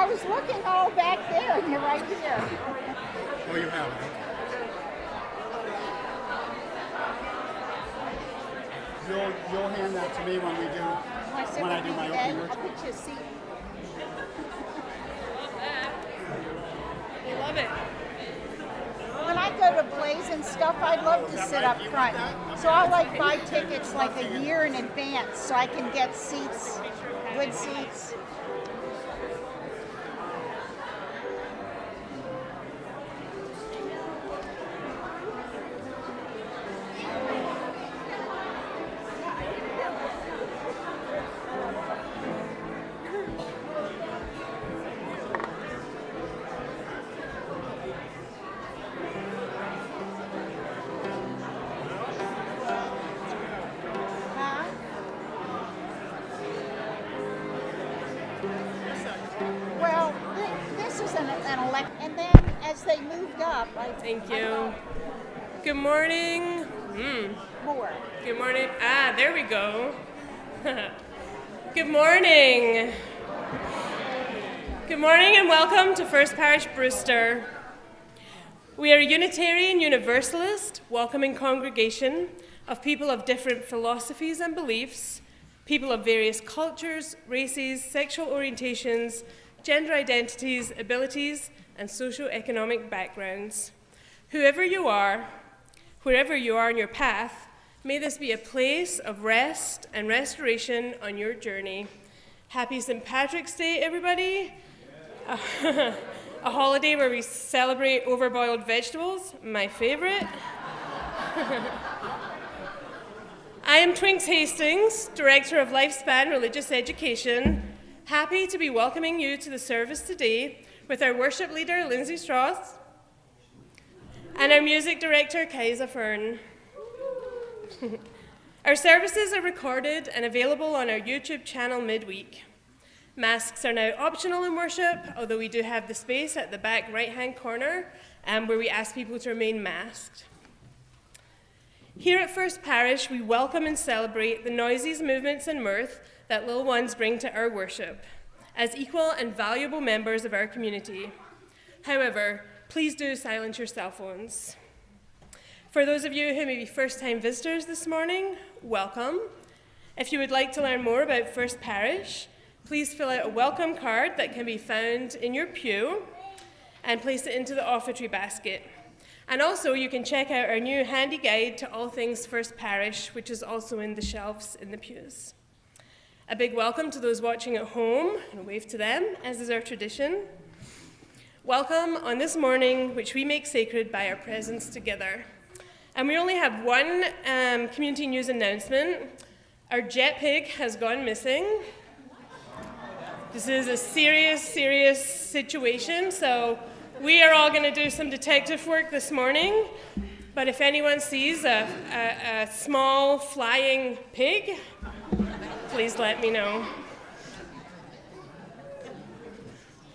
was looking all back there, and you're right here. Oh, you have. You'll hand that to me when I do my opening words. I'll put you a seat. I love it. When I go to plays and stuff, I love to sit up front. So I'll buy tickets like a year in advance so I can get seats, good seats. Well, this is an elect, and then as they moved up, Thank you. Good morning. More. Good morning. There we go. Good morning. Good morning and welcome to First Parish Brewster. We are a Unitarian Universalist, welcoming congregation of people of different philosophies and beliefs, people of various cultures, races, sexual orientations, gender identities, abilities, and socioeconomic backgrounds. Whoever you are, wherever you are on your path, may this be a place of rest and restoration on your journey. Happy St. Patrick's Day, everybody. A holiday where we celebrate overboiled vegetables, my favorite. I am Twinks Hastings, Director of Lifespan Religious Education, happy to be welcoming you to the service today with our worship leader, Lindsay Strauss, and our music director, Kaisa Fern. Our services are recorded and available on our YouTube channel midweek. Masks are now optional in worship, although we do have the space at the back right-hand corner where we ask people to remain masked. Here at First Parish, we welcome and celebrate the noises, movements, and mirth that little ones bring to our worship as equal and valuable members of our community. However, please do silence your cell phones. For those of you who may be first-time visitors this morning, welcome. If you would like to learn more about First Parish, please fill out a welcome card that can be found in your pew and place it into the offertory basket. And also, you can check out our new handy guide to all things First Parish, which is also in the shelves in the pews. A big welcome to those watching at home, and a wave to them, as is our tradition. Welcome on this morning, which we make sacred by our presence together. And we only have one community news announcement. Our jet pig has gone missing. This is a serious, serious situation, so we are all going to do some detective work this morning. But if anyone sees a small flying pig, please let me know.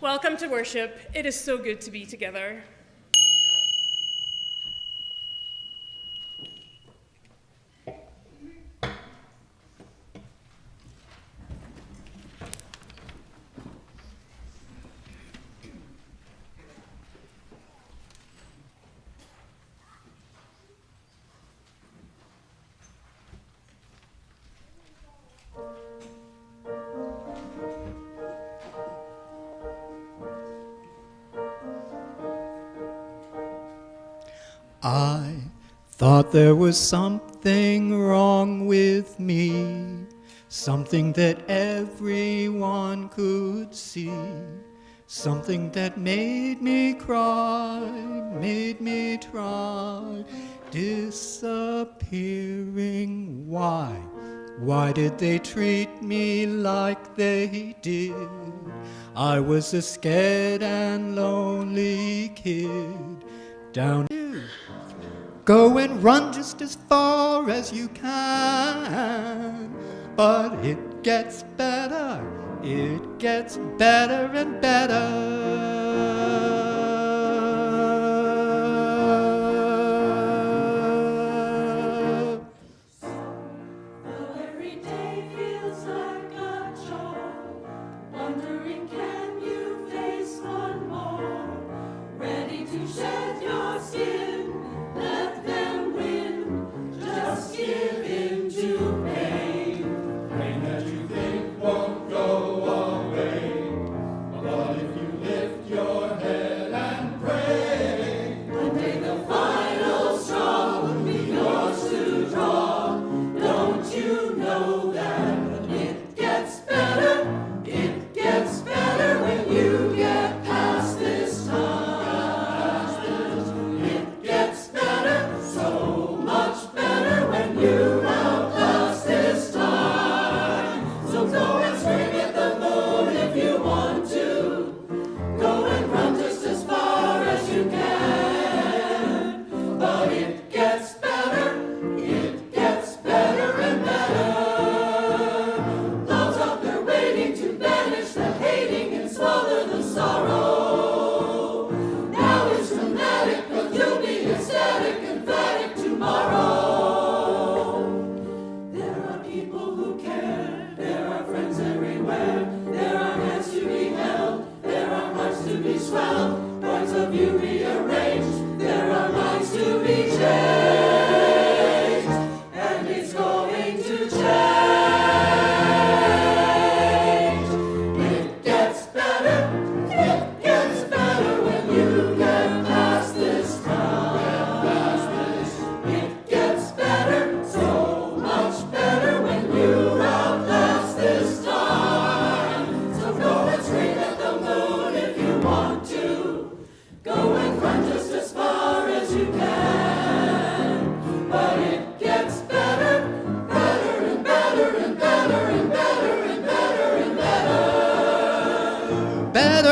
Welcome to worship. It is so good to be together. I thought there was something wrong with me, something that everyone could see, something that made me cry, made me try, disappearing. Why did they treat me like they did? I was a scared and lonely kid. Down here, go and run just as far as you can. But it gets better and better. Every day feels like a chore, wondering can you face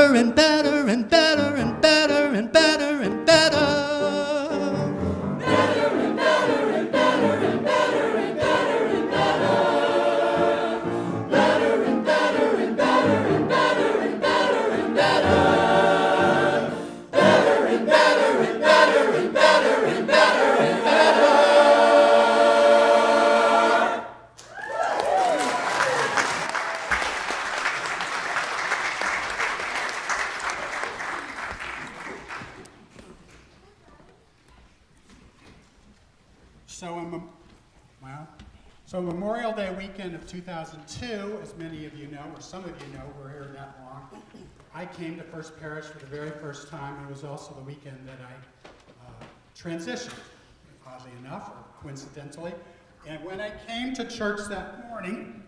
better and better and better and better and better and better. So Memorial Day weekend of 2002, as many of you know, or some of you know, we're here that long, I came to First Parish for the very first time. It was also the weekend that I transitioned, oddly enough, or coincidentally. And when I came to church that morning,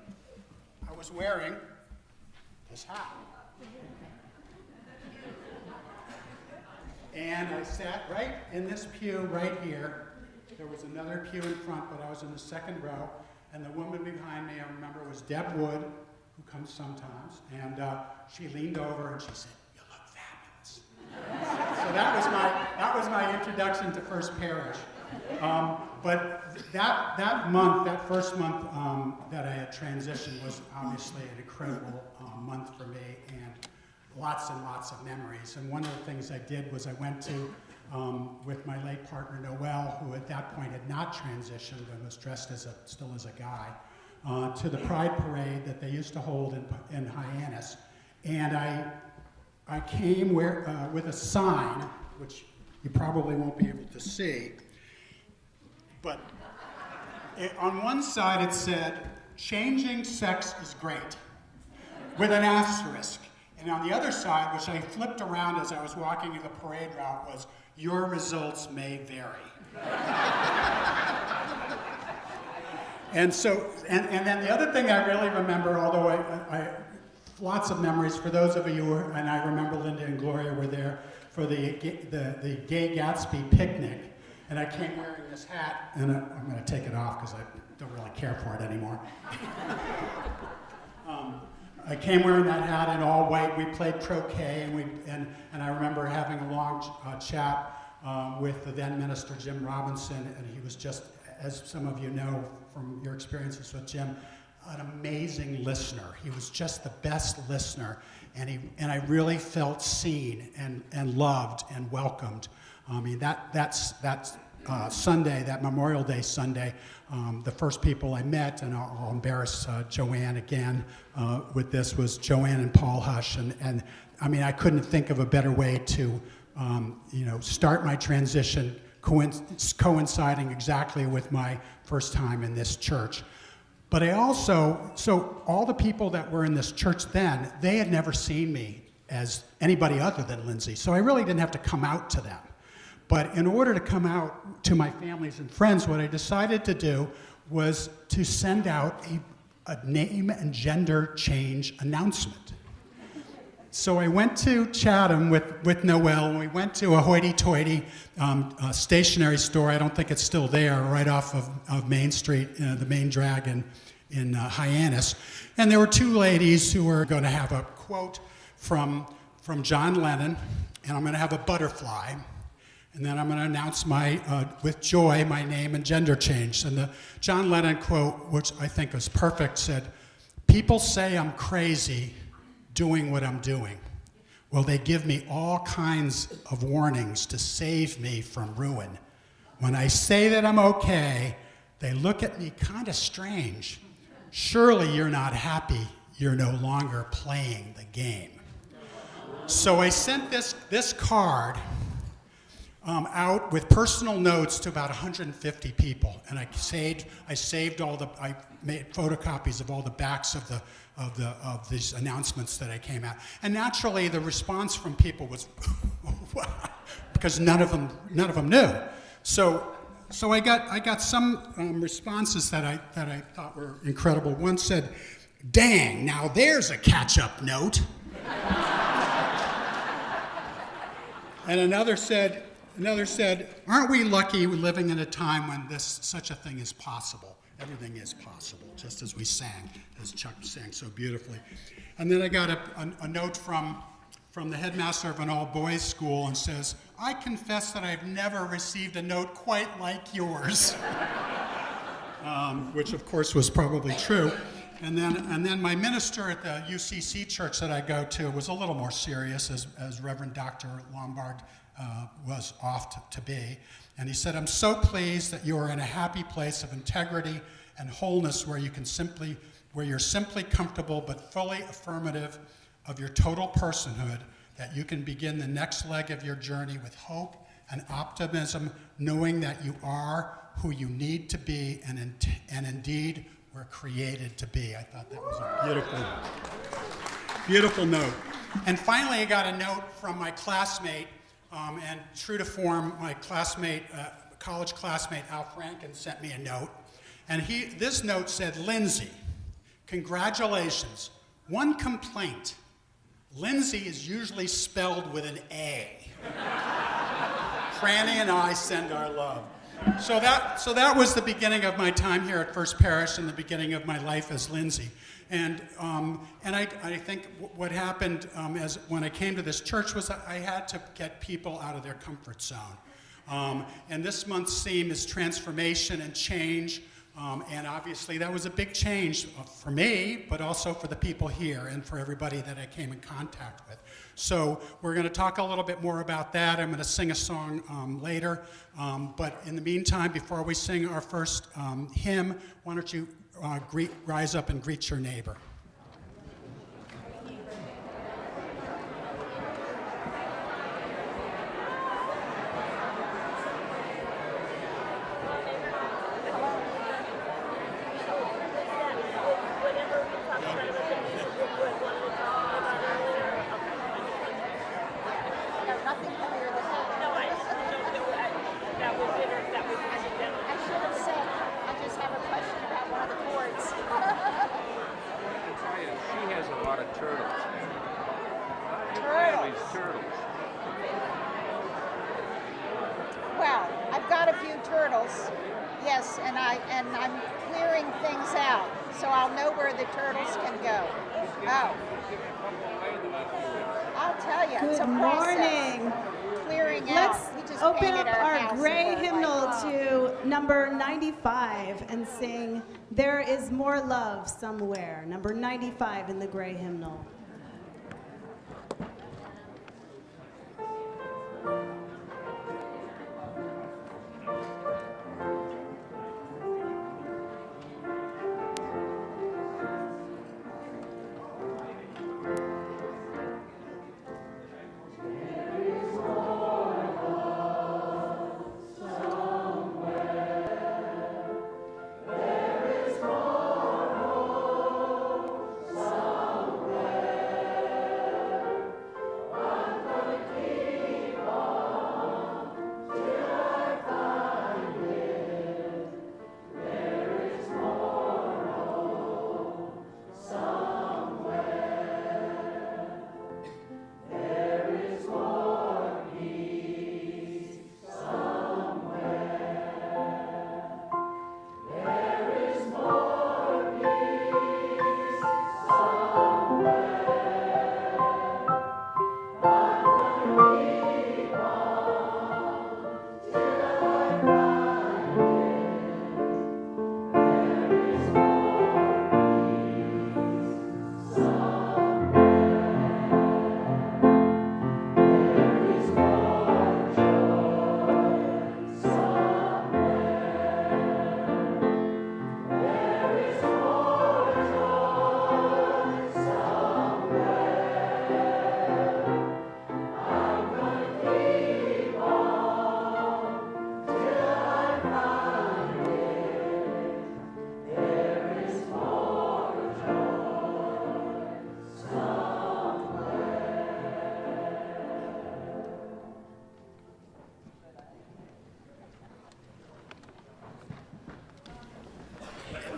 I was wearing this hat. And I sat right in this pew right here. There was another pew in front, but I was in the second row. And the woman behind me, I remember, was Deb Wood, who comes sometimes. And she leaned over and she said, "You look fabulous." So that was my introduction to First Parish. But that month, that first month that I had transitioned was obviously an incredible month for me, and lots and lots of memories. And one of the things I did was I went to, with my late partner Noel, who at that point had not transitioned and was dressed still as a guy, to the Pride Parade that they used to hold in Hyannis. And I came with a sign, which you probably won't be able to see, but on one side it said, "Changing sex is great," with an asterisk. And on the other side, which I flipped around as I was walking in the parade route, was, "Your results may vary." And then the other thing I really remember, although I lots of memories for those of you, and I remember Linda and Gloria were there for the Gay Gatsby picnic, and I came wearing this hat, and I'm going to take it off because I don't really care for it anymore. I came wearing that hat in all white. We played croquet, and I remember having a long chat with the then minister Jim Robinson, and he was just, as some of you know from your experiences with Jim, an amazing listener. He was just the best listener, and I really felt seen and loved and welcomed. I mean, that's Sunday, that Memorial Day Sunday, the first people I met, and I'll embarrass Joanne again with this, was Joanne and Paul Hush, and I mean, I couldn't think of a better way to start my transition, coinciding exactly with my first time in this church. But so all the people that were in this church then, they had never seen me as anybody other than Lindsay, so I really didn't have to come out to them. But in order to come out to my families and friends, what I decided to do was to send out a name and gender change announcement. So I went to Chatham with Noel, and we went to a hoity-toity stationery store. I don't think it's still there, right off of Main Street, the main drag in Hyannis. And there were two ladies who were going to have a quote from John Lennon, and I'm going to have a butterfly. And then I'm going to announce with joy, my name and gender change. And the John Lennon quote, which I think was perfect, said, "People say I'm crazy doing what I'm doing. Well, they give me all kinds of warnings to save me from ruin. When I say that I'm okay, they look at me kind of strange. Surely you're not happy. You're no longer playing the game." So I sent this card out with personal notes to about 150 people, and I made photocopies of all the backs of these announcements that I came out. And naturally, the response from people was, because none of them knew. So I got some responses that I thought were incredible. One said, "Dang, now there's a catch-up note." And another said, "Aren't we lucky we're living in a time when such a thing is possible? Everything is possible," just as we sang, as Chuck sang so beautifully. And then I got a note from from the headmaster of an all-boys school and says, "I confess that I've never received a note quite like yours," which of course was probably true. And then my minister at the UCC church that I go to was a little more serious, as Reverend Dr. Lombard was oft to be. And he said, "I'm so pleased that you are in a happy place of integrity and wholeness where you're simply comfortable but fully affirmative of your total personhood, that you can begin the next leg of your journey with hope and optimism, knowing that you are who you need to be and indeed were created to be." I thought that was a beautiful, beautiful note. And finally, I got a note from my classmate, and true to form, my classmate, college classmate Al Franken sent me a note. And this note said, "Lindsay, congratulations. One complaint. Lindsay is usually spelled with an A. Franny and I send our love." So that was the beginning of my time here at First Parish and the beginning of my life as Lindsay. And I think what happened when I came to this church was I had to get people out of their comfort zone. And this month's theme is transformation and change. And obviously that was a big change for me, but also for the people here and for everybody that I came in contact with. So we're going to talk a little bit more about that. I'm going to sing a song later. But in the meantime, before we sing our first hymn, why don't you rise up and greet your neighbor. I'm clearing things out, so I'll know where the turtles can go. Oh. I'll tell you, it's a process. Morning. Clearing Let's out. We just open painted up our gray house hymnal to number 95 and sing "There Is More Love Somewhere." Number 95 in the gray hymnal.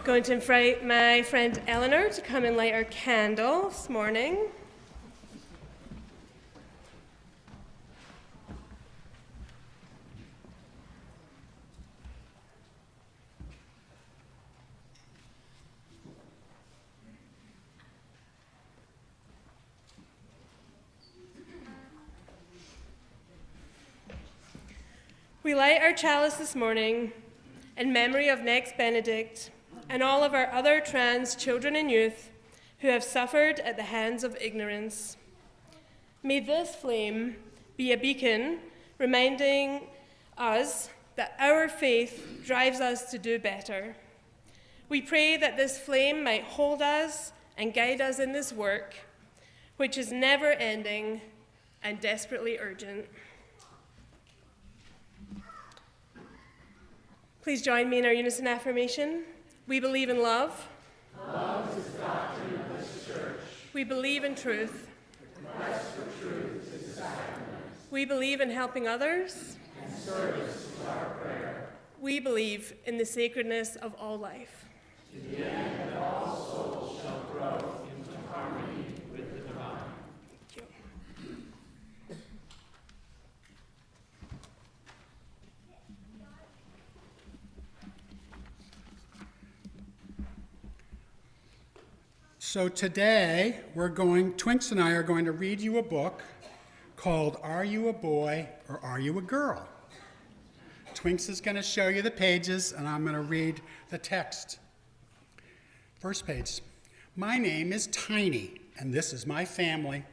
Going to invite my friend Eleanor to come and light our candle this morning. We light our chalice this morning in memory of Next Benedict and all of our other trans children and youth who have suffered at the hands of ignorance. May this flame be a beacon reminding us that our faith drives us to do better. We pray that this flame might hold us and guide us in this work, which is never ending and desperately urgent. Please join me in our unison affirmation. We believe in love. Love is the doctrine of this church. We believe in truth. The quest for truth is the sacrament. We believe in helping others. And service is our prayer. We believe in the sacredness of all life. To the end that all souls shall grow into harmony with the divine. Thank you. So today, Twinks and I are going to read you a book called Are You a Boy or Are You a Girl? Twinks is going to show you the pages, and I'm going to read the text. First page. My name is Tiny, and this is my family.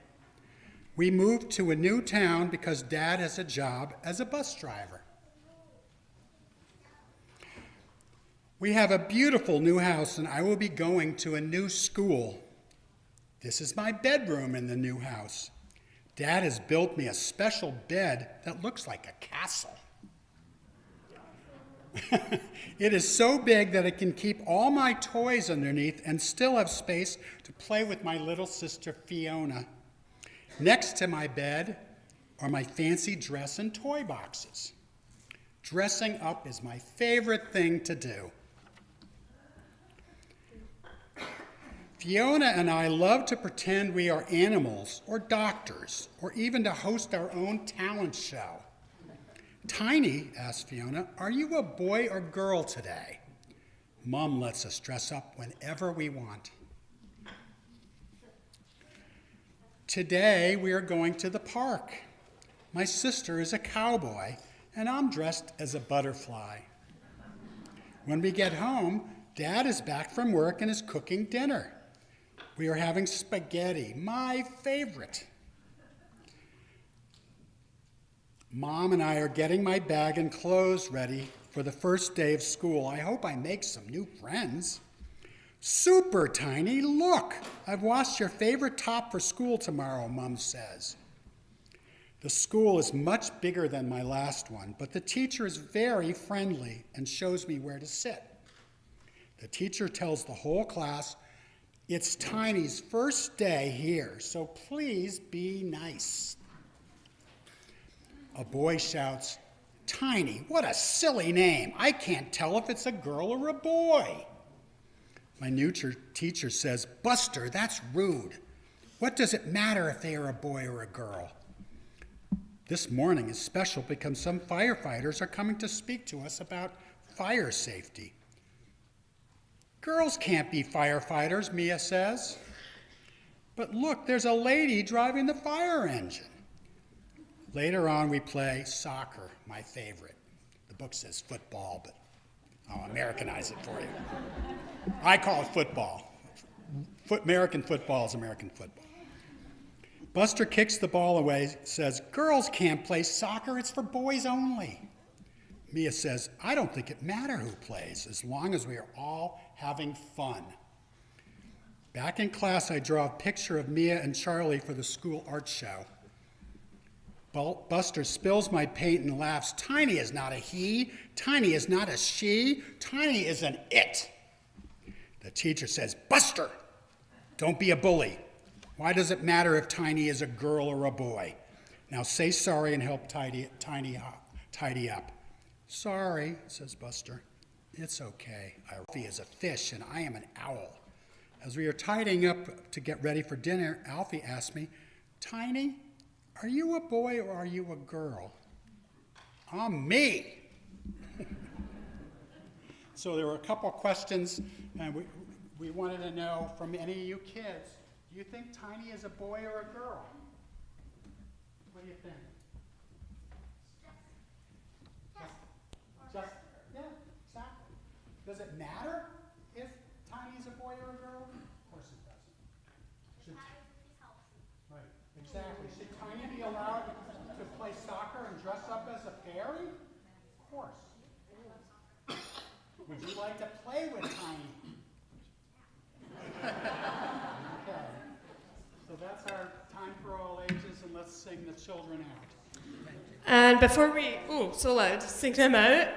We moved to a new town because Dad has a job as a bus driver. We have a beautiful new house, and I will be going to a new school. This is my bedroom in the new house. Dad has built me a special bed that looks like a castle. It is so big that it can keep all my toys underneath and still have space to play with my little sister Fiona. Next to my bed are my fancy dress and toy boxes. Dressing up is my favorite thing to do. Fiona and I love to pretend we are animals or doctors or even to host our own talent show. Tiny, asked Fiona, are you a boy or girl today? Mom lets us dress up whenever we want. Today we are going to the park. My sister is a cowboy and I'm dressed as a butterfly. When we get home, Dad is back from work and is cooking dinner. We are having spaghetti, my favorite. Mom and I are getting my bag and clothes ready for the first day of school. I hope I make some new friends. Super, Tiny, look, I've washed your favorite top for school tomorrow, Mom says. The school is much bigger than my last one, but the teacher is very friendly and shows me where to sit. The teacher tells the whole class, it's Tiny's first day here, so please be nice. A boy shouts, Tiny, what a silly name. I can't tell if it's a girl or a boy. My new teacher says, Buster, that's rude. What does it matter if they are a boy or a girl? This morning is special because some firefighters are coming to speak to us about fire safety. Girls can't be firefighters, Mia says. But look, there's a lady driving the fire engine. Later on, we play soccer, my favorite. The book says football, but I'll Americanize it for you. I call it football. American football is American football. Buster kicks the ball away, says, girls can't play soccer, it's for boys only. Mia says, I don't think it matters who plays, as long as we are all having fun. Back in class, I draw a picture of Mia and Charlie for the school art show. Buster spills my paint and laughs. Tiny is not a he. Tiny is not a she. Tiny is an it. The teacher says, Buster, don't be a bully. Why does it matter if Tiny is a girl or a boy? Now say sorry and help Tiny up. Sorry, says Buster. It's okay. Alfie is a fish and I am an owl. As we are tidying up to get ready for dinner, Alfie asked me, Tiny, are you a boy or are you a girl? I'm me. So there were a couple questions, and we wanted to know from any of you kids, do you think Tiny is a boy or a girl? What do you think? Yes. should Tiny be allowed to play soccer and dress up as a fairy? Of course. Would you like to play with Tiny? Okay. So that's our time for all ages, and let's sing the children out. And before we, so loud, sing them out,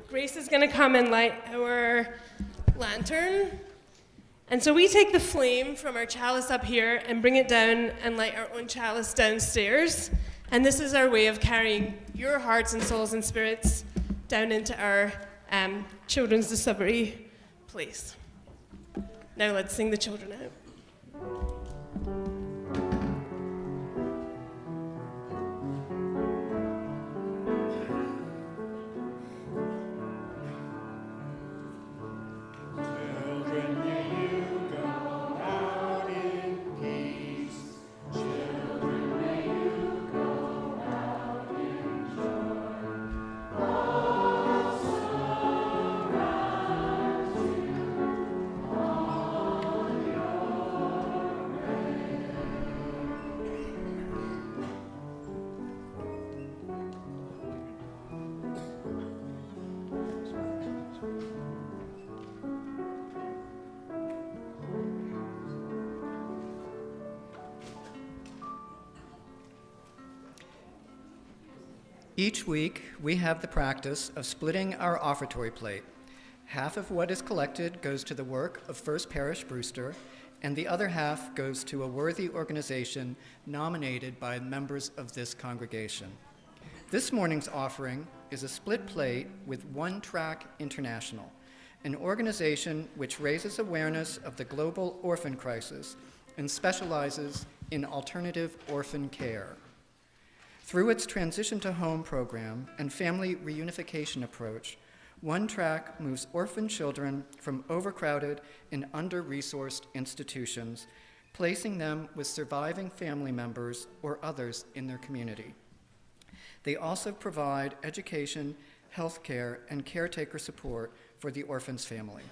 Grace is going to come and light our lantern. And so we take the flame from our chalice up here and bring it down and light our own chalice downstairs. And this is our way of carrying your hearts and souls and spirits down into our children's discovery place. Now let's sing the children out. Each week, we have the practice of splitting our offertory plate. Half of what is collected goes to the work of First Parish Brewster, and the other half goes to a worthy organization nominated by members of this congregation. This morning's offering is a split plate with One Track International, an organization which raises awareness of the global orphan crisis and specializes in alternative orphan care. Through its Transition to Home program and family reunification approach, One Track moves orphan children from overcrowded and under-resourced institutions, placing them with surviving family members or others in their community. They also provide education, health care, and caretaker support for the orphan's family.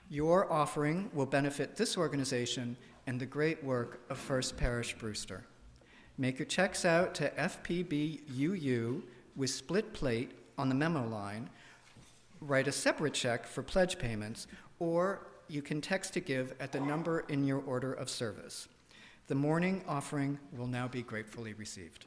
Your offering will benefit this organization and the great work of First Parish Brewster. Make your checks out to FPBUU with split plate on the memo line. Write a separate check for pledge payments, or you can text to give at the number in your order of service. The morning offering will now be gratefully received.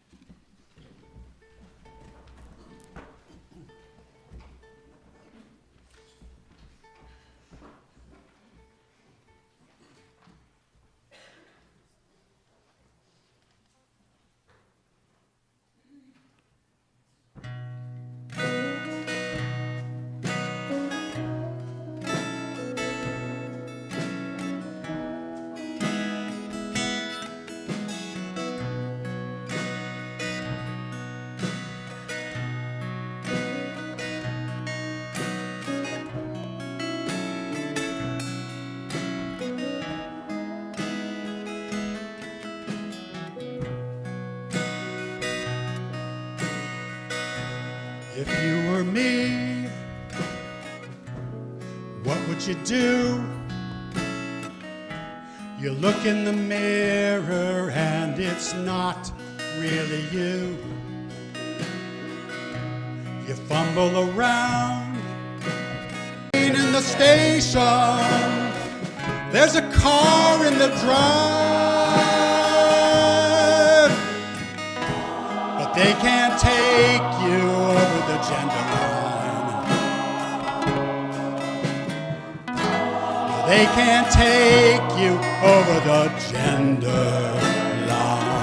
If you were me, what would you do? You look in the mirror and it's not really you. You fumble around in the station. There's a car in the drive, but they can't take you over the gender line. They can't take you over the gender line.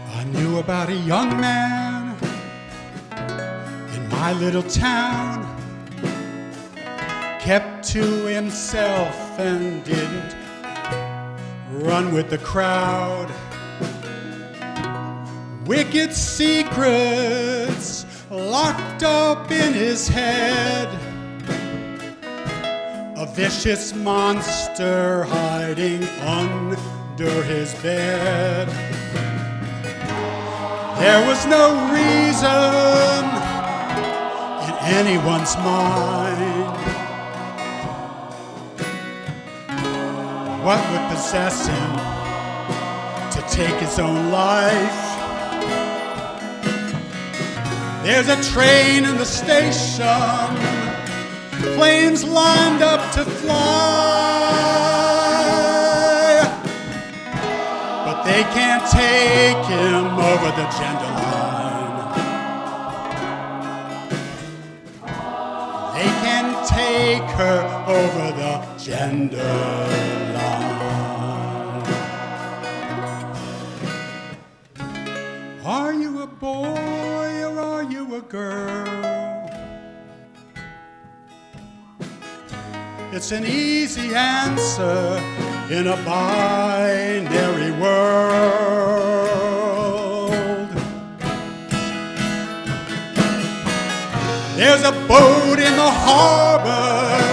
I knew about a young man in my little town, kept to himself and didn't run with the crowd. Wicked secrets locked up in his head, a vicious monster hiding under his bed. There was no reason in anyone's mind. What would possess him to take his own life? There's a train in the station, planes lined up to fly, but they can't take him over the gender line. They can take her over the gender line. Are you a boy or are you a girl? It's an easy answer in a binary world. There's a boat in the harbor,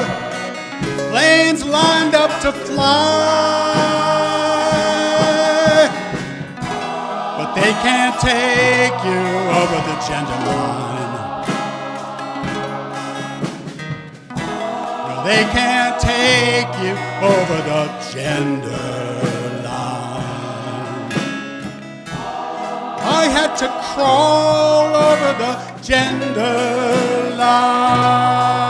planes lined up to fly, but they can't take you over the gender line. No, they can't take you over the gender line. I had to crawl over the gender line.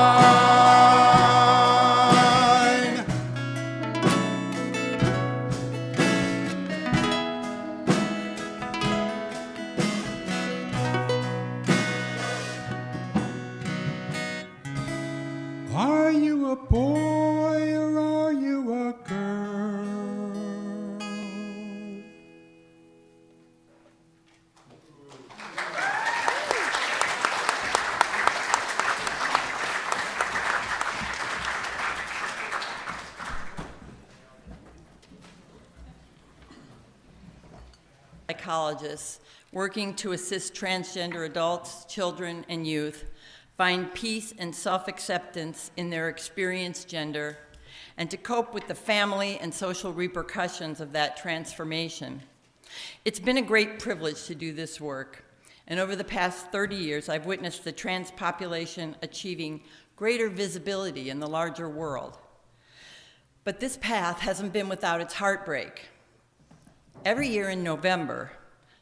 Are you a boy or are you a girl? Psychologists working to assist transgender adults, children, and youth find peace and self-acceptance in their experienced gender, and to cope with the family and social repercussions of that transformation. It's been a great privilege to do this work, and over the past 30 years, I've witnessed the trans population achieving greater visibility in the larger world. But this path hasn't been without its heartbreak. Every year in November,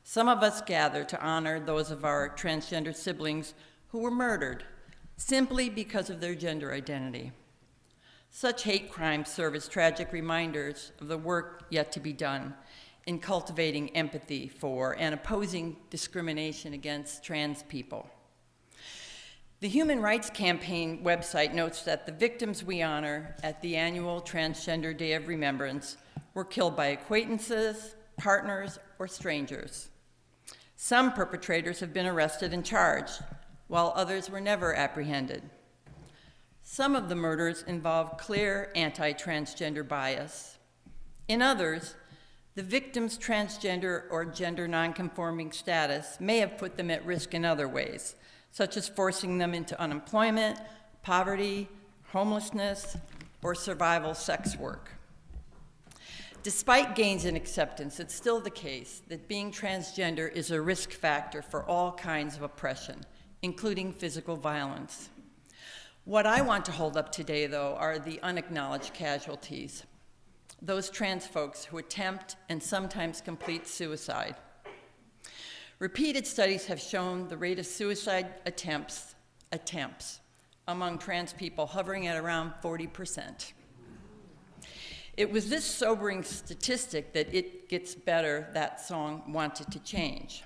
some of us gather to honor those of our transgender siblings who were murdered simply because of their gender identity. Such hate crimes serve as tragic reminders of the work yet to be done in cultivating empathy for and opposing discrimination against trans people. The Human Rights Campaign website notes that the victims we honor at the annual Transgender Day of Remembrance were killed by acquaintances, partners, or strangers. Some perpetrators have been arrested and charged, while others were never apprehended. Some of the murders involved clear anti-transgender bias. In others, the victim's transgender or gender nonconforming status may have put them at risk in other ways, such as forcing them into unemployment, poverty, homelessness, or survival sex work. Despite gains in acceptance, it's still the case that being transgender is a risk factor for all kinds of oppression, including physical violence. What I want to hold up today, though, are the unacknowledged casualties, those trans folks who attempt and sometimes complete suicide. Repeated studies have shown the rate of suicide attempts among trans people hovering at around 40%. It was this sobering statistic that It Gets Better, that song, wanted to change.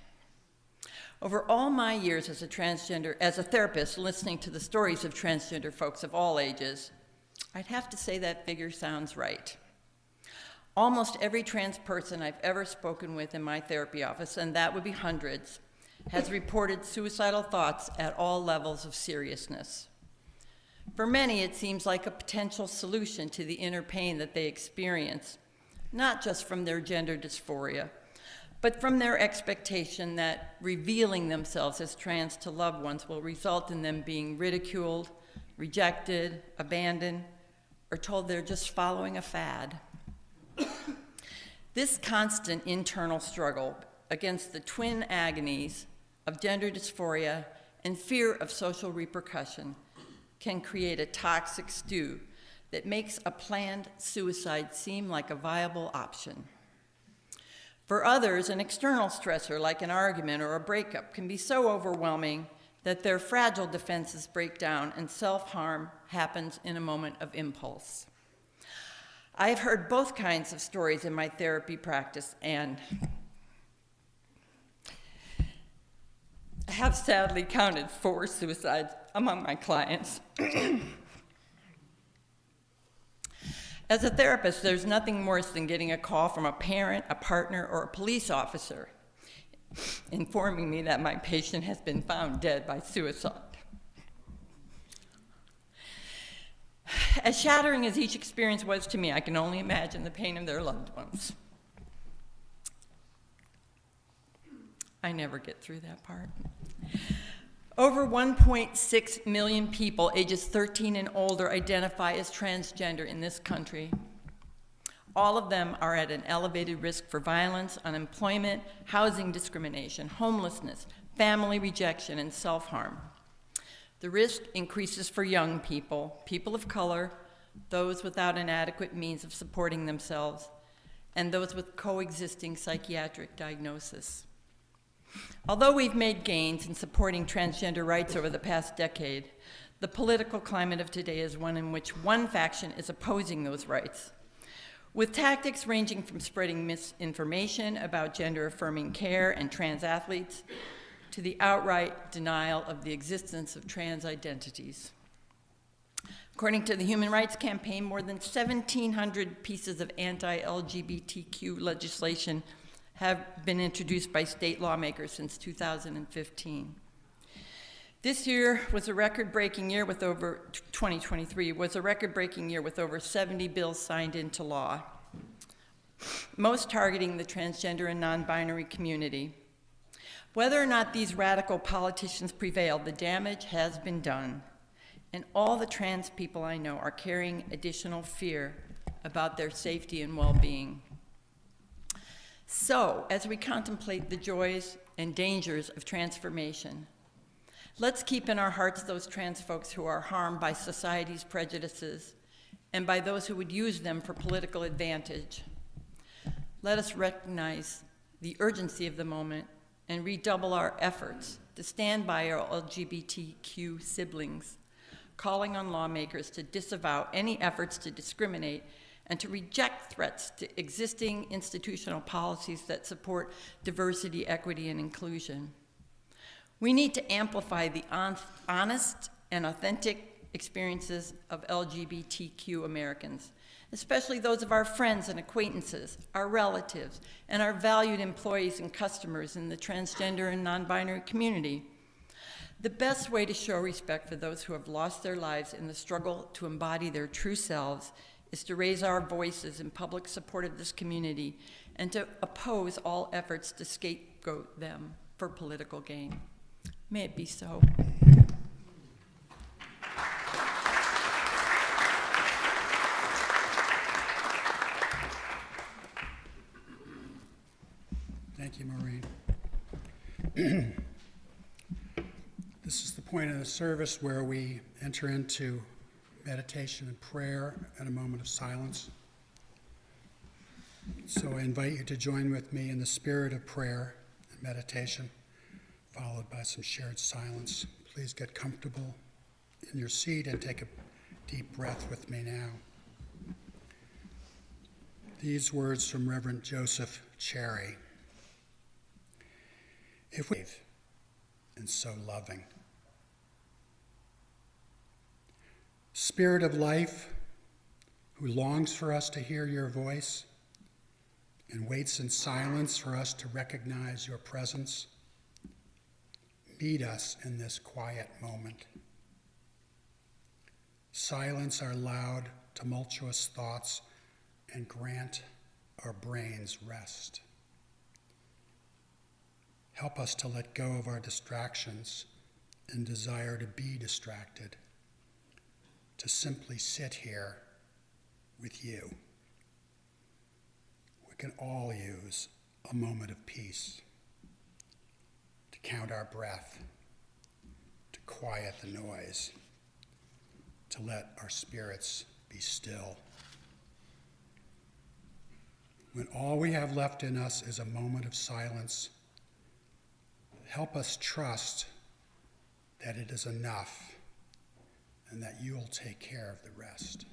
Over all my years as a therapist, listening to the stories of transgender folks of all ages, I'd have to say that figure sounds right. Almost every trans person I've ever spoken with in my therapy office, and that would be hundreds, has reported suicidal thoughts at all levels of seriousness. For many, it seems like a potential solution to the inner pain that they experience, not just from their gender dysphoria, but from their expectation that revealing themselves as trans to loved ones will result in them being ridiculed, rejected, abandoned, or told they're just following a fad. This constant internal struggle against the twin agonies of gender dysphoria and fear of social repercussion can create a toxic stew that makes a planned suicide seem like a viable option. For others, an external stressor like an argument or a breakup can be so overwhelming that their fragile defenses break down and self-harm happens in a moment of impulse. I've heard both kinds of stories in my therapy practice and have sadly counted 4 suicides among my clients. As a therapist, there's nothing worse than getting a call from a parent, a partner, or a police officer informing me that my patient has been found dead by suicide. As shattering as each experience was to me, I can only imagine the pain of their loved ones. I never get through that part. Over 1.6 million people ages 13 and older identify as transgender in this country. All of them are at an elevated risk for violence, unemployment, housing discrimination, homelessness, family rejection, and self-harm. The risk increases for young people, people of color, those without an adequate means of supporting themselves, and those with coexisting psychiatric diagnosis. Although we've made gains in supporting transgender rights over the past decade, the political climate of today is one in which one faction is opposing those rights, with tactics ranging from spreading misinformation about gender-affirming care and trans athletes to the outright denial of the existence of trans identities. According to the Human Rights Campaign, more than 1,700 pieces of anti-LGBTQ legislation have been introduced by state lawmakers since 2015. This year was a record-breaking year with over, 2023 was a record-breaking year with over 70 bills signed into law, most targeting the transgender and non-binary community. Whether or not these radical politicians prevail, the damage has been done, and all the trans people I know are carrying additional fear about their safety and well-being. So, as we contemplate the joys and dangers of transformation, let's keep in our hearts those trans folks who are harmed by society's prejudices and by those who would use them for political advantage. Let us recognize the urgency of the moment and redouble our efforts to stand by our LGBTQ siblings, calling on lawmakers to disavow any efforts to discriminate and to reject threats to existing institutional policies that support diversity, equity, and inclusion. We need to amplify the honest and authentic experiences of LGBTQ Americans, especially those of our friends and acquaintances, our relatives, and our valued employees and customers in the transgender and non-binary community. The best way to show respect for those who have lost their lives in the struggle to embody their true selves is to raise our voices in public support of this community and to oppose all efforts to scapegoat them for political gain. May it be so. Thank you, Maureen. This is the point of the service where we enter into meditation and prayer and a moment of silence. So I invite you to join with me in the spirit of prayer and meditation, followed by some shared silence. Please get comfortable in your seat and take a deep breath with me now. These words from Reverend Joseph Cherry. If we and so loving. Spirit of life, who longs for us to hear your voice and waits in silence for us to recognize your presence, meet us in this quiet moment. Silence our loud, tumultuous thoughts and grant our brains rest. Help us to let go of our distractions and desire to be distracted, to simply sit here with you. We can all use a moment of peace. count our breath, to quiet the noise, to let our spirits be still. When all we have left in us is a moment of silence, help us trust that it is enough and that you'll take care of the rest.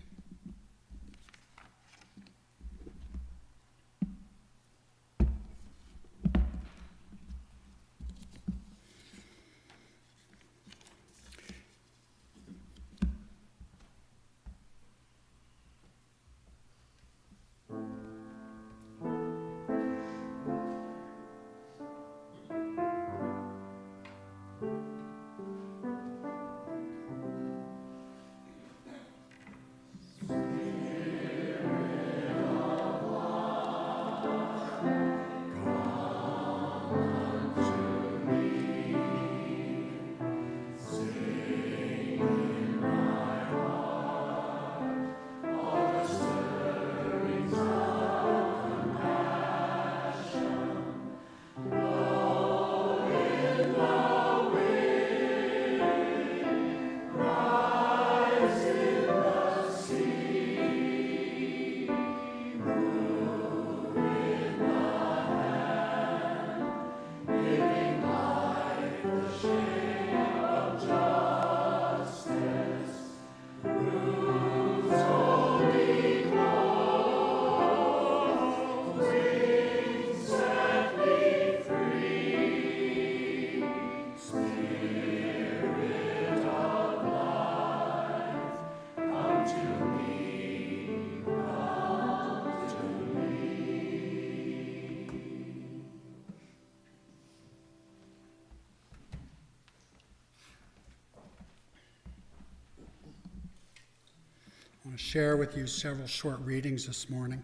I want to share with you several short readings this morning.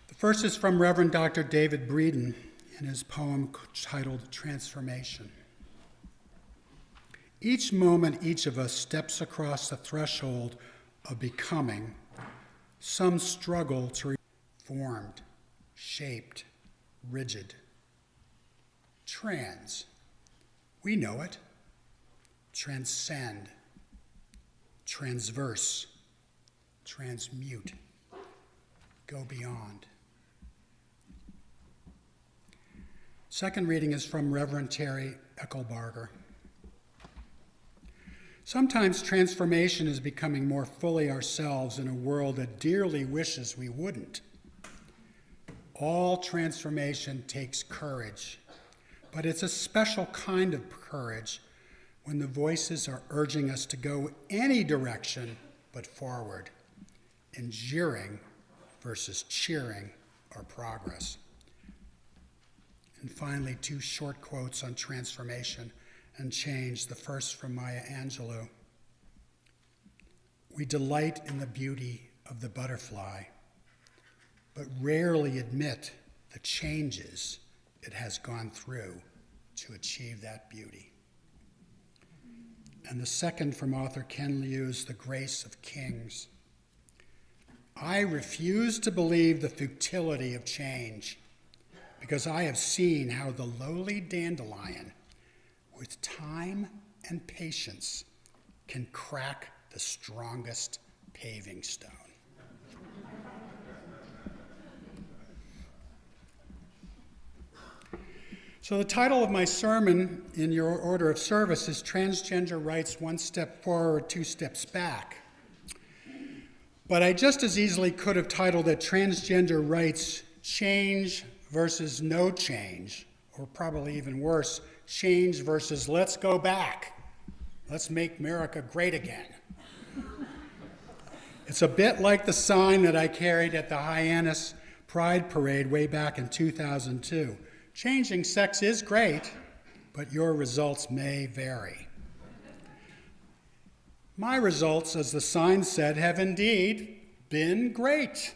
The first is from Reverend Dr. David Breeden in his poem titled Transformation. Each moment each of us steps across the threshold of becoming, some struggle to be formed, shaped, rigid. Trans, we know it. Transcend, transverse, transmute, go beyond. Second reading is from Reverend Terry Eckelbarger. Sometimes transformation is becoming more fully ourselves in a world that dearly wishes we wouldn't. All transformation takes courage, but it's a special kind of courage when the voices are urging us to go any direction but forward, enduring versus cheering our progress. And finally, two short quotes on transformation and change, the first from Maya Angelou. We delight in the beauty of the butterfly, but rarely admit the changes it has gone through to achieve that beauty. And the second from author Ken Liu's The Grace of Kings. I refuse to believe the futility of change, because I have seen how the lowly dandelion, with time and patience, can crack the strongest paving stone. So the title of my sermon in your order of service is Transgender Rights, One Step Forward, Two Steps Back. But I just as easily could have titled it Transgender Rights, Change versus No Change, or probably even worse, Change versus Let's Go Back. Let's make America great again. It's a bit like the sign that I carried at the Hyannis Pride Parade way back in 2002. Changing sex is great, but your results may vary. My results, as the sign said, have indeed been great.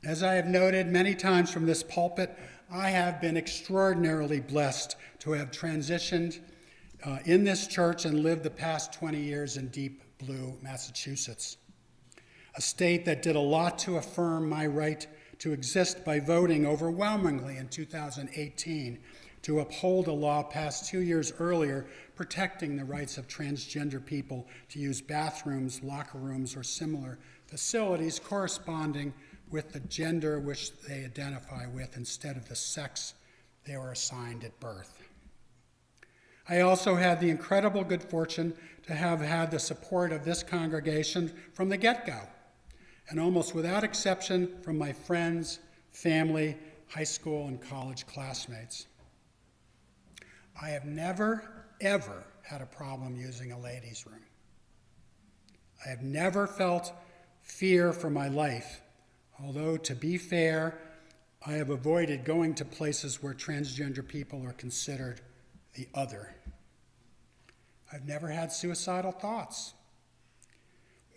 As I have noted many times from this pulpit, I have been extraordinarily blessed to have transitioned in this church and lived the past 20 years in Deep Blue, Massachusetts, a state that did a lot to affirm my right to exist by voting overwhelmingly in 2018 to uphold a law passed 2 years earlier protecting the rights of transgender people to use bathrooms, locker rooms, or similar facilities corresponding with the gender which they identify with instead of the sex they were assigned at birth. I also had the incredible good fortune to have had the support of this congregation from the get-go, and almost without exception from my friends, family, high school, and college classmates. I have never, ever had a problem using a ladies' room. I have never felt fear for my life, although, to be fair, I have avoided going to places where transgender people are considered the other. I've never had suicidal thoughts.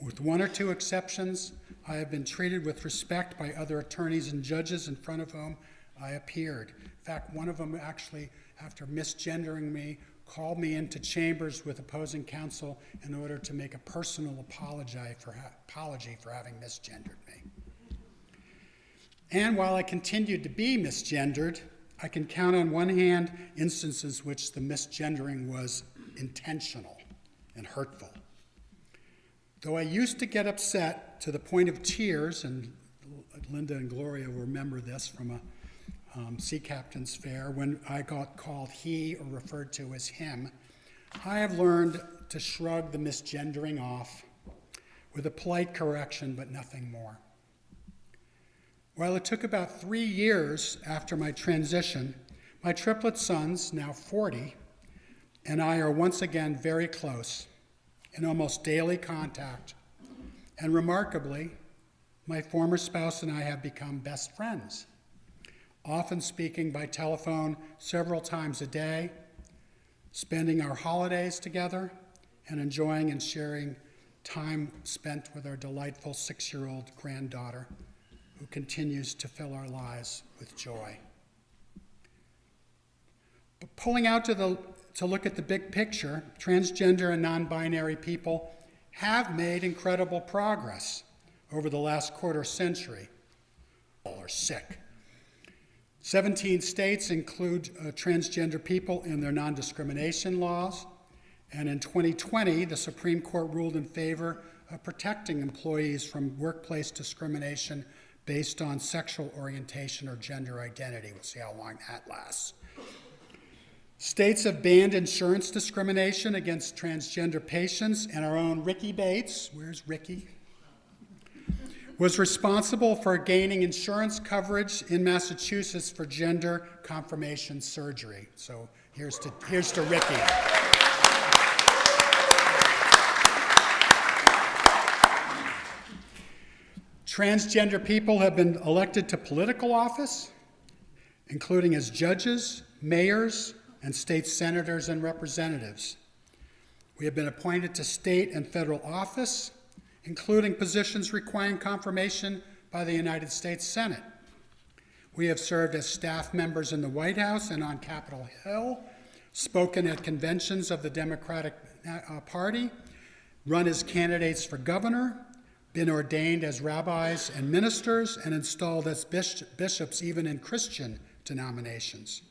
With one or two exceptions, I have been treated with respect by other attorneys and judges in front of whom I appeared. In fact, one of them actually, after misgendering me, called me into chambers with opposing counsel in order to make a personal apology for having misgendered me. And while I continued to be misgendered, I can count on one hand instances which the misgendering was intentional and hurtful. Though I used to get upset to the point of tears, and Linda and Gloria will remember this from a Sea Captain's Fair, when I got called he or referred to as him, I have learned to shrug the misgendering off with a polite correction, but nothing more. While it took about 3 years after my transition, my triplet sons, now 40, and I are once again very close, in almost daily contact. And remarkably, my former spouse and I have become best friends, often speaking by telephone several times a day, spending our holidays together, and enjoying and sharing time spent with our delightful 6-year-old granddaughter, who continues to fill our lives with joy. But pulling out to look at the big picture, transgender and non-binary people have made incredible progress over the last quarter century. Are sick. 17 states include transgender people in their non-discrimination laws, and in 2020, the Supreme Court ruled in favor of protecting employees from workplace discrimination based on sexual orientation or gender identity. We'll see how long that lasts. States have banned insurance discrimination against transgender patients, and our own Ricky Bates, where's Ricky, was responsible for gaining insurance coverage in Massachusetts for gender confirmation surgery. So here's to Ricky. Transgender people have been elected to political office, including as judges, mayors, and state senators and representatives. We have been appointed to state and federal office, including positions requiring confirmation by the United States Senate. We have served as staff members in the White House and on Capitol Hill, spoken at conventions of the Democratic Party, run as candidates for governor, been ordained as rabbis and ministers, and installed as bishops even in Christian denominations.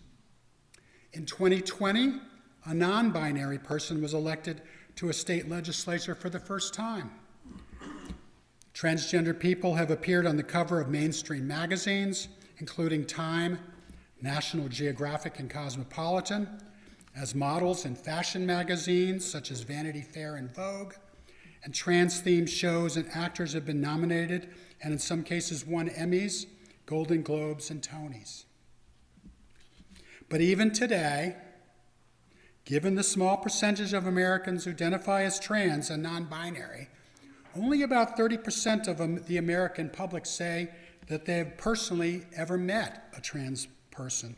In 2020, a non-binary person was elected to a state legislature for the first time. Transgender people have appeared on the cover of mainstream magazines, including Time, National Geographic, and Cosmopolitan, as models in fashion magazines such as Vanity Fair and Vogue, and trans-themed shows and actors have been nominated and in some cases won Emmys, Golden Globes, and Tonys. But even today, given the small percentage of Americans who identify as trans and non-binary, only about 30% of the American public say that they have personally ever met a trans person,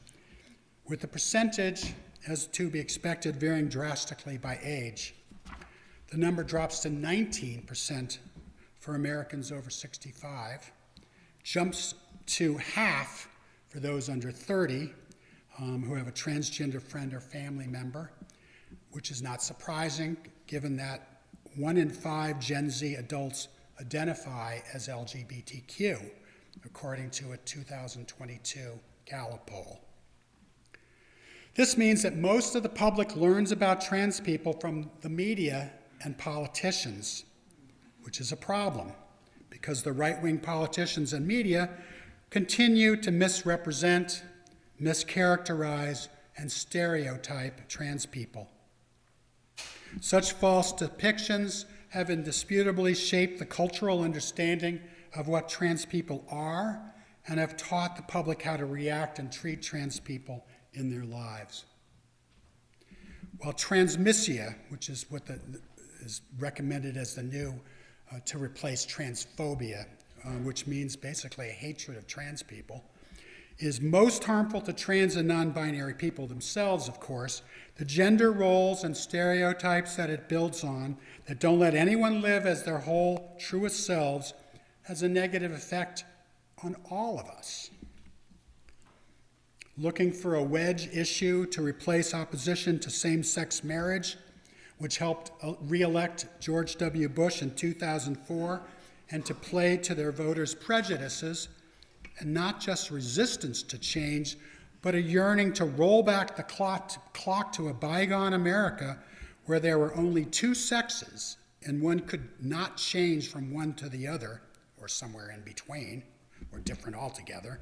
with the percentage, as to be expected, varying drastically by age. The number drops to 19% for Americans over 65, jumps to half for those under 30 who have a transgender friend or family member, which is not surprising given that 1 in 5 Gen Z adults identify as LGBTQ, according to a 2022 Gallup poll. This means that most of the public learns about trans people from the media and politicians, which is a problem because the right-wing politicians and media continue to misrepresent, mischaracterize, and stereotype trans people. Such false depictions have indisputably shaped the cultural understanding of what trans people are and have taught the public how to react and treat trans people in their lives. While transmissia, which is what is recommended as the new to replace transphobia, which means basically a hatred of trans people, is most harmful to trans and non-binary people themselves, of course, the gender roles and stereotypes that it builds on that don't let anyone live as their whole, truest selves has a negative effect on all of us. Looking for a wedge issue to replace opposition to same-sex marriage, which helped re-elect George W. Bush in 2004, and to play to their voters' prejudices, and not just resistance to change, but a yearning to roll back the clock to a bygone America where there were only two sexes and one could not change from one to the other, or somewhere in between, or different altogether.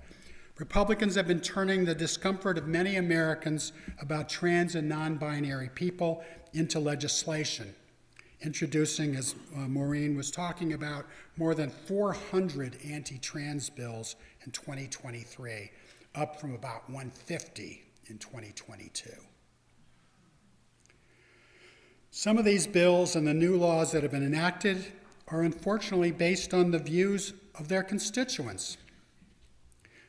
Republicans have been turning the discomfort of many Americans about trans and non-binary people into legislation, introducing, as Maureen was talking about, more than 400 anti-trans bills in 2023, up from about 150 in 2022. Some of these bills and the new laws that have been enacted are unfortunately based on the views of their constituents.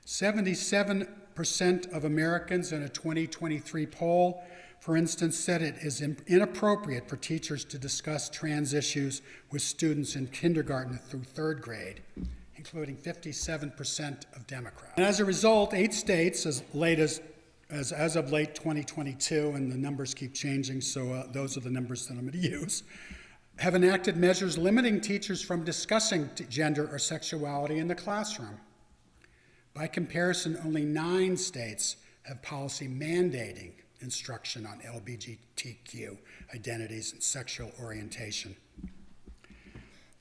77% of Americans in a 2023 poll, for instance, said it is inappropriate for teachers to discuss trans issues with students in kindergarten through third grade, including 57% of Democrats. And as a result, 8 states, as of late 2022, and the numbers keep changing, so those are the numbers that I'm going to use, have enacted measures limiting teachers from discussing gender or sexuality in the classroom. By comparison, only 9 states have policy mandating instruction on LGBTQ identities and sexual orientation.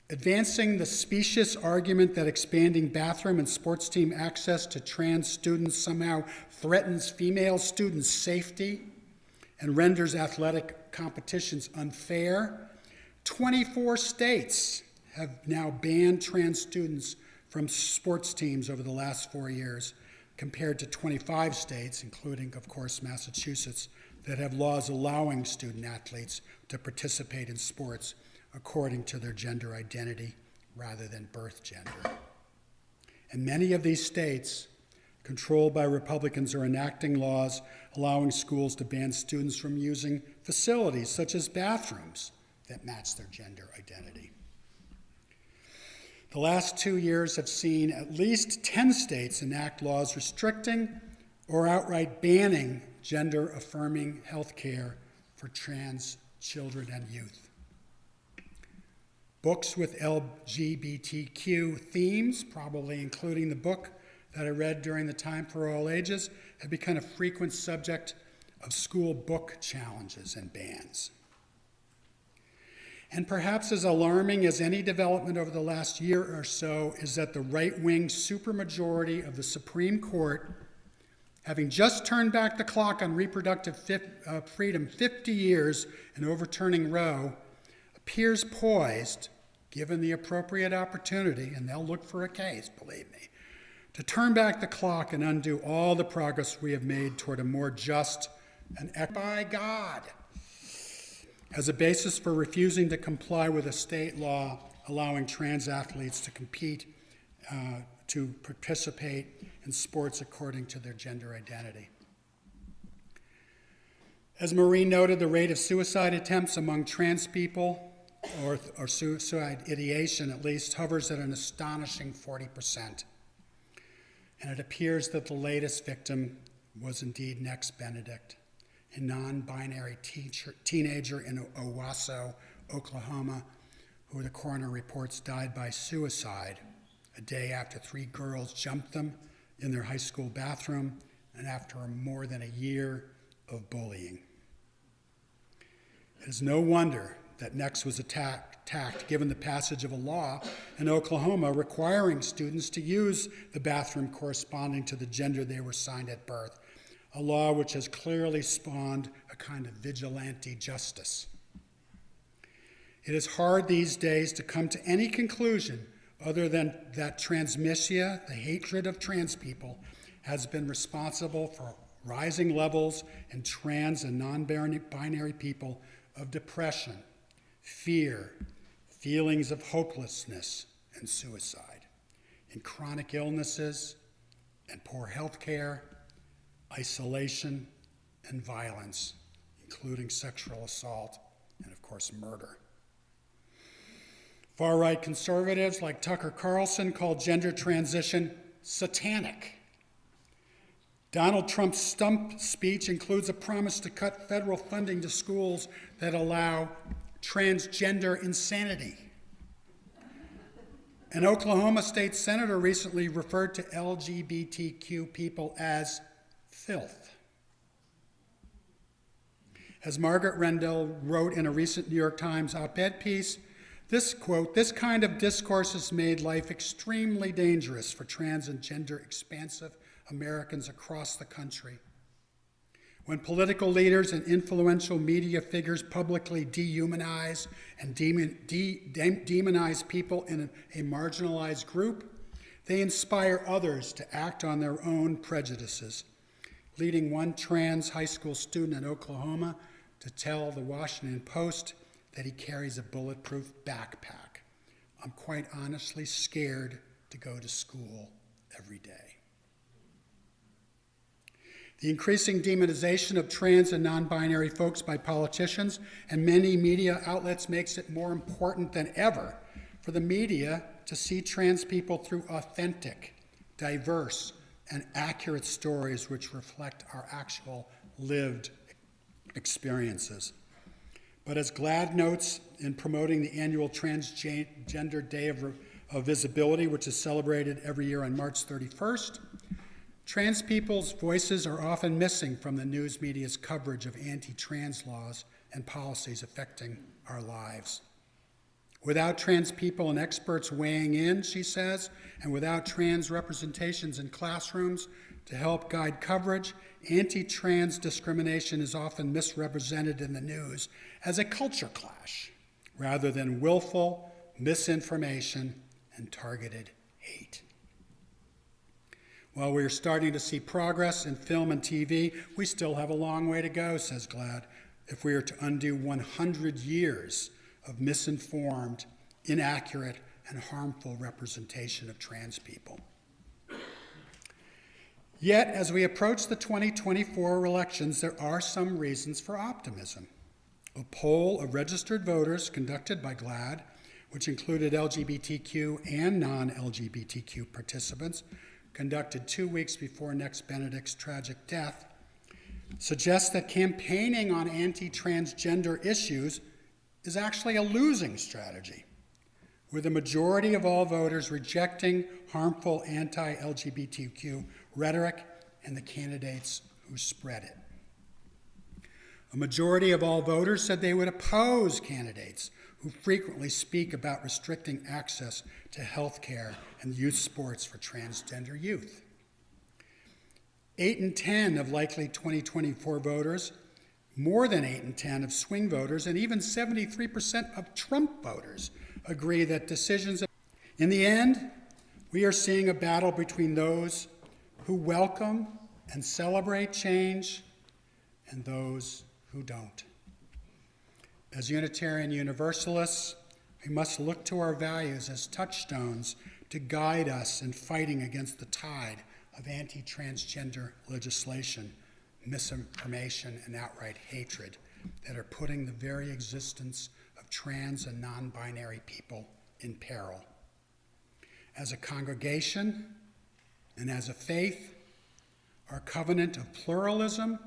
Advancing the specious argument that expanding bathroom and sports team access to trans students somehow threatens female students' safety and renders athletic competitions unfair, 24 states have now banned trans students from sports teams over the last 4 years, compared to 25 states, including, of course, Massachusetts, that have laws allowing student athletes to participate in sports according to their gender identity rather than birth gender. And many of these states, controlled by Republicans, are enacting laws allowing schools to ban students from using facilities such as bathrooms that match their gender identity. The last 2 years have seen at least 10 states enact laws restricting or outright banning gender-affirming health care for trans children and youth. Books with LGBTQ themes, probably including the book that I read during the Time for All Ages, have become a frequent subject of school book challenges and bans. And perhaps as alarming as any development over the last year or so is that the right-wing supermajority of the Supreme Court, having just turned back the clock on reproductive freedom 50 years and overturning Roe, appears poised, given the appropriate opportunity, and they'll look for a case, believe me, to turn back the clock and undo all the progress we have made toward a more just and by God, as a basis for refusing to comply with a state law allowing trans athletes to compete, to participate in sports according to their gender identity. As Maureen noted, the rate of suicide attempts among trans people, or suicide ideation at least, hovers at an astonishing 40%. And it appears that the latest victim was indeed Next Benedict, a non-binary teenager in Owasso, Oklahoma, who the coroner reports died by suicide a day after 3 girls jumped them in their high school bathroom, and after more than a year of bullying. It is no wonder that NEXT was attacked given the passage of a law in Oklahoma requiring students to use the bathroom corresponding to the gender they were assigned at birth, a law which has clearly spawned a kind of vigilante justice. It is hard these days to come to any conclusion other than that transmisia, the hatred of trans people, has been responsible for rising levels in trans and non-binary people of depression, fear, feelings of hopelessness, and suicide, in chronic illnesses and poor health care, isolation, and violence, including sexual assault and, of course, murder. Far-right conservatives like Tucker Carlson call gender transition satanic. Donald Trump's stump speech includes a promise to cut federal funding to schools that allow transgender insanity. An Oklahoma state senator recently referred to LGBTQ people as filth. As Margaret Rendell wrote in a recent New York Times op-ed piece, this quote, "This kind of discourse has made life extremely dangerous for trans and gender expansive Americans across the country. When political leaders and influential media figures publicly dehumanize and demonize people in a marginalized group, they inspire others to act on their own prejudices," leading one trans high school student in Oklahoma to tell the Washington Post that he carries a bulletproof backpack. "I'm quite honestly scared to go to school every day." The increasing demonization of trans and non-binary folks by politicians and many media outlets makes it more important than ever for the media to see trans people through authentic, diverse, and accurate stories which reflect our actual lived experiences. But as GLAAD notes in promoting the annual Transgender Day of Visibility, which is celebrated every year on March 31st, trans people's voices are often missing from the news media's coverage of anti-trans laws and policies affecting our lives. Without trans people and experts weighing in, she says, and without trans representations in classrooms to help guide coverage, anti-trans discrimination is often misrepresented in the news as a culture clash, rather than willful misinformation and targeted hate. While we are starting to see progress in film and TV, we still have a long way to go, says GLAAD, if we are to undo 100 years of misinformed, inaccurate, and harmful representation of trans people. Yet, as we approach the 2024 elections, there are some reasons for optimism. A poll of registered voters conducted by GLAAD, which included LGBTQ and non-LGBTQ participants, conducted 2 weeks before Next Benedict's tragic death, suggests that campaigning on anti-transgender issues is actually a losing strategy, with the majority of all voters rejecting harmful anti-LGBTQ rhetoric and the candidates who spread it. A majority of all voters said they would oppose candidates who frequently speak about restricting access to health care and youth sports for transgender youth. 8 in 10 of likely 2024 voters, more than 8 in 10 of swing voters, and even 73% of Trump voters agree that decisions. In the end, we are seeing a battle between those who welcome and celebrate change and those who don't. As Unitarian Universalists, we must look to our values as touchstones to guide us in fighting against the tide of anti-transgender legislation, misinformation, and outright hatred that are putting the very existence of trans and non-binary people in peril. As a congregation and as a faith, our covenant of pluralism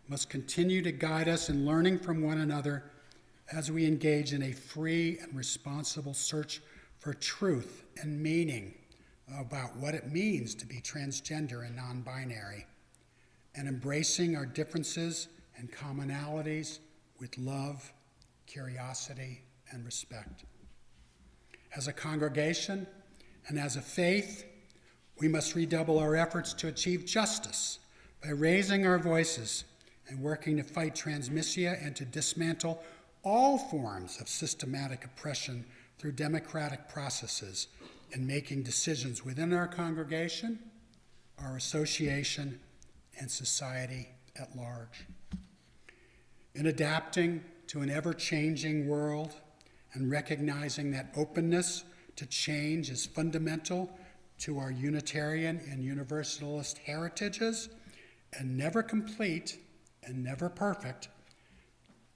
must continue to guide us in learning from one another as we engage in a free and responsible search for truth and meaning about what it means to be transgender and non-binary, and embracing our differences and commonalities with love, curiosity, and respect. As a congregation and as a faith, we must redouble our efforts to achieve justice by raising our voices and working to fight transmisia and to dismantle all forms of systematic oppression through democratic processes in making decisions within our congregation, our association, and society at large. In adapting to an ever-changing world and recognizing that openness to change is fundamental to our Unitarian and Universalist heritages and never complete and never perfect,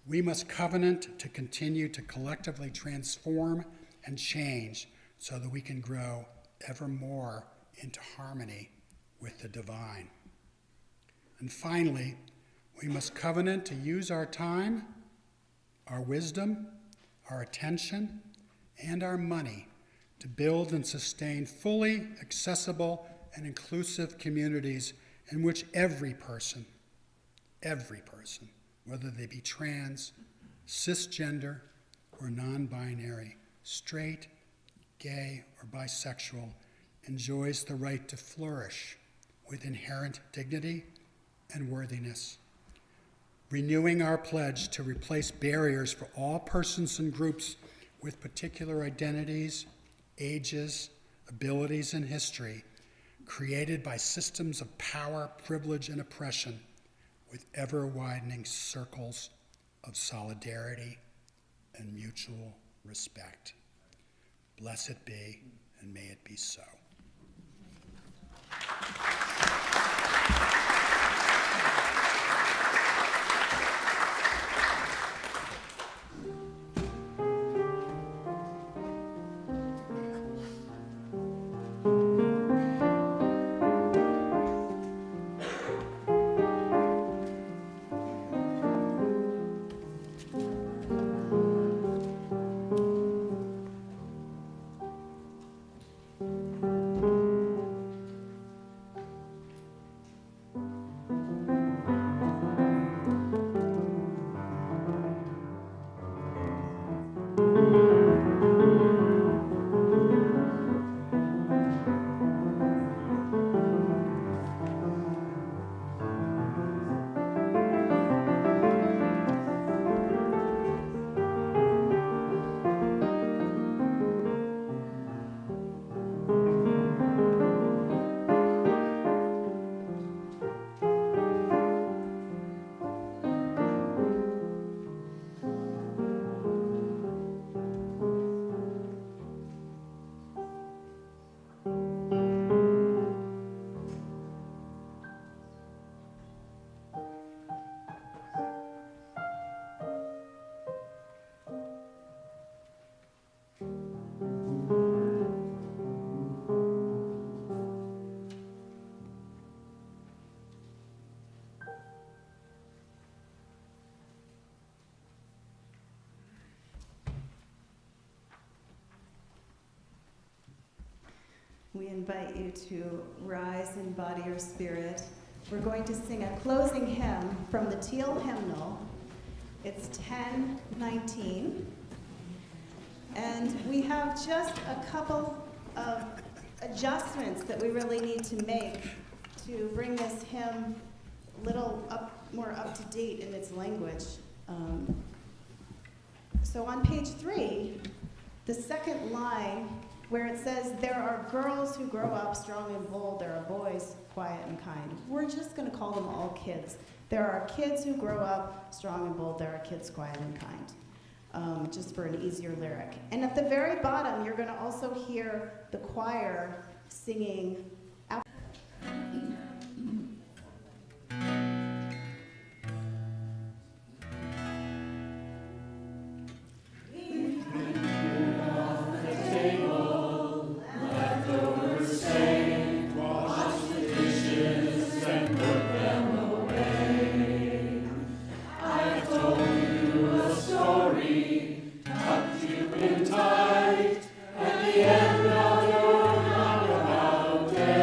we must covenant to continue to collectively transform and change so that we can grow ever more into harmony with the divine. And finally, we must covenant to use our time, our wisdom, our attention, and our money to build and sustain fully accessible and inclusive communities in which every person, whether they be trans, cisgender, or non-binary, straight, gay, or bisexual, enjoys the right to flourish with inherent dignity and worthiness. Renewing our pledge to replace barriers for all persons and groups with particular identities, ages, abilities, and history created by systems of power, privilege, and oppression with ever-widening circles of solidarity and mutual respect. Blessed be, and may it be so. We invite you to rise in body or spirit. We're going to sing a closing hymn from the Teal Hymnal. It's 10:19. And we have just a couple of adjustments that we really need to make to bring this hymn a little more up to date in its language. So on page 3, the second line, where it says, there are girls who grow up strong and bold, there are boys quiet and kind. We're just going to call them all kids. There are kids who grow up strong and bold, there are kids quiet and kind, just for an easier lyric. And at the very bottom, you're going to also hear the choir singing. At the end of your roundabout day.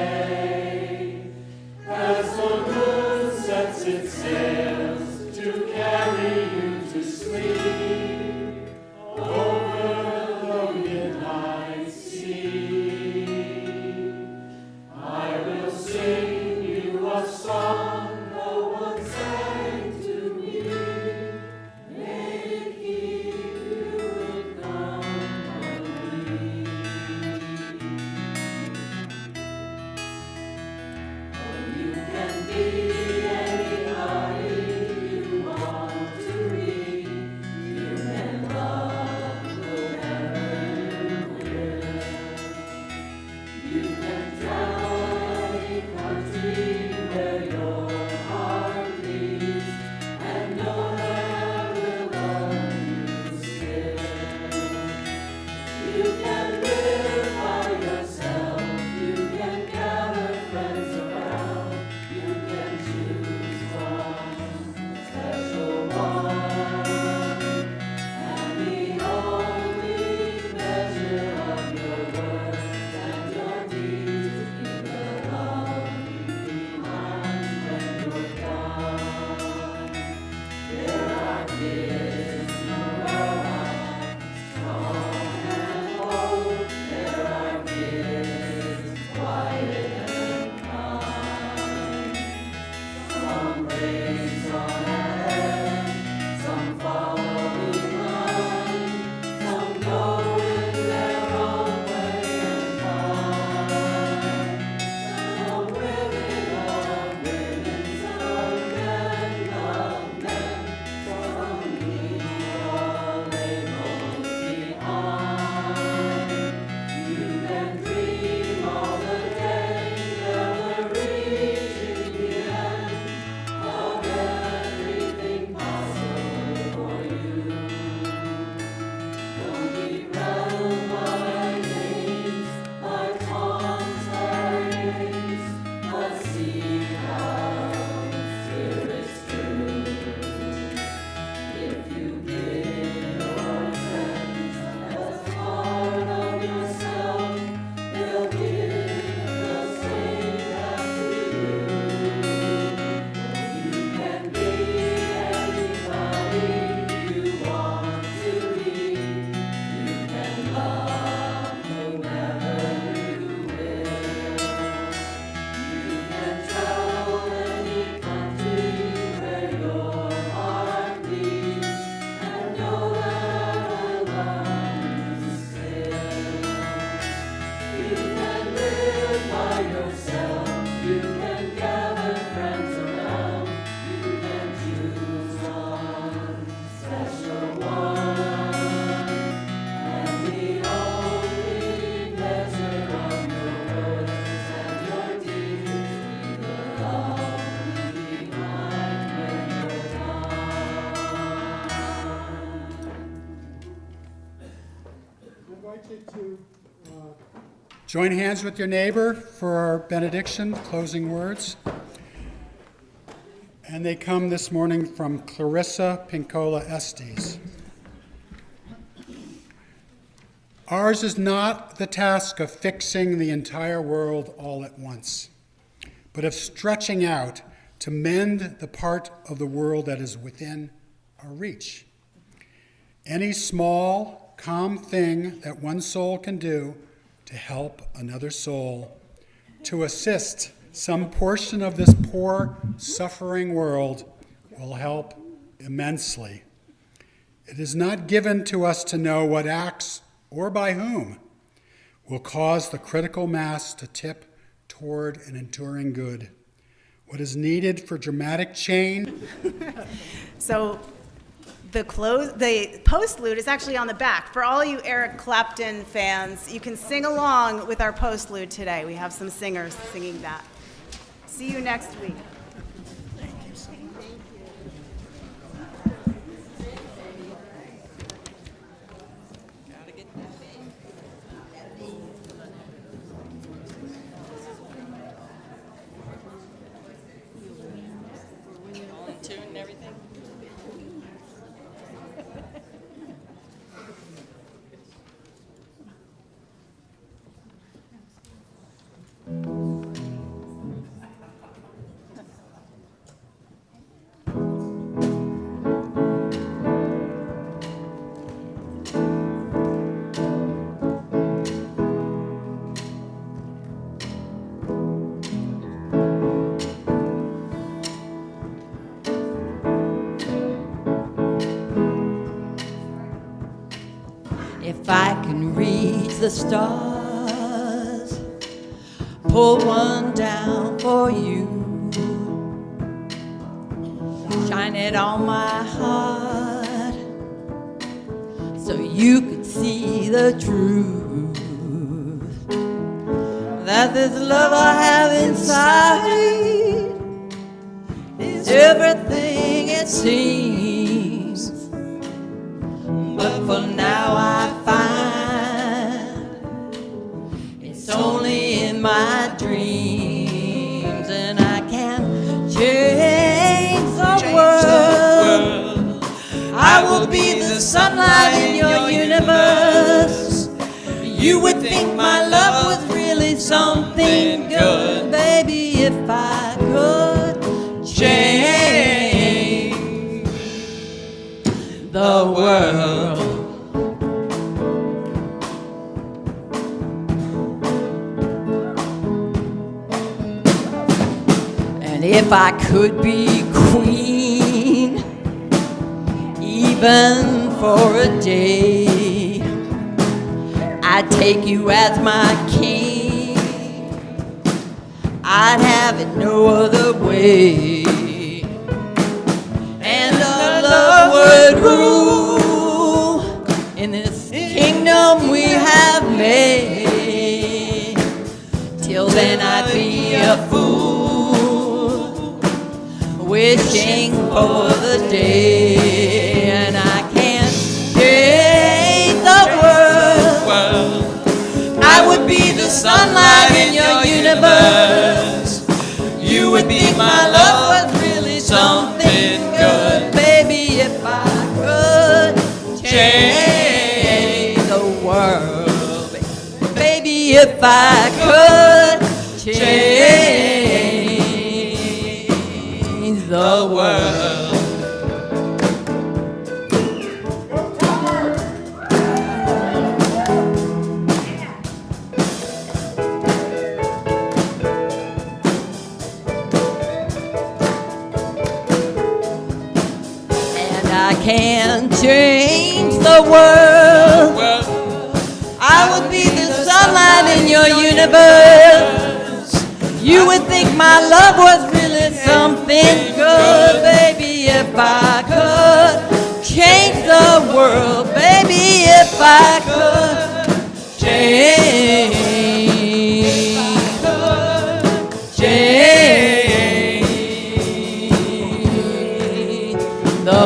Join hands with your neighbor for our benediction, closing words. And they come this morning from Clarissa Pincola Estes. Ours is not the task of fixing the entire world all at once, but of stretching out to mend the part of the world that is within our reach. Any small, calm thing that one soul can do to help another soul, to assist some portion of this poor, suffering world, will help immensely. It is not given to us to know what acts, or by whom, will cause the critical mass to tip toward an enduring good. What is needed for dramatic change? So the postlude is actually on the back. For all you Eric Clapton fans, you can sing along with our postlude today. We have some singers singing that. See you next week. the stars, pull one down for you. Shine it on my heart so you could see the truth, that this love I have inside is everything it seems. But for now I find it's only in my dreams, and I can't change the world. I will be the sunlight in your universe. You would think my love was really something good, baby, if I could change the world. And if I could be queen, even for a day, I'd take you as my king. I'd have it no other way. And our love would rule in this kingdom we have made. Till then I'd be a fool, wishing for the day. And I can't change the world. I would be the sunlight in your universe. You would think my love was really something good, baby, if I could change the world. Baby, if I could change the world. I can't change the world. I would be the sunlight in your universe. You would think my love was really something good, baby, if I could change the world, baby, if I could change the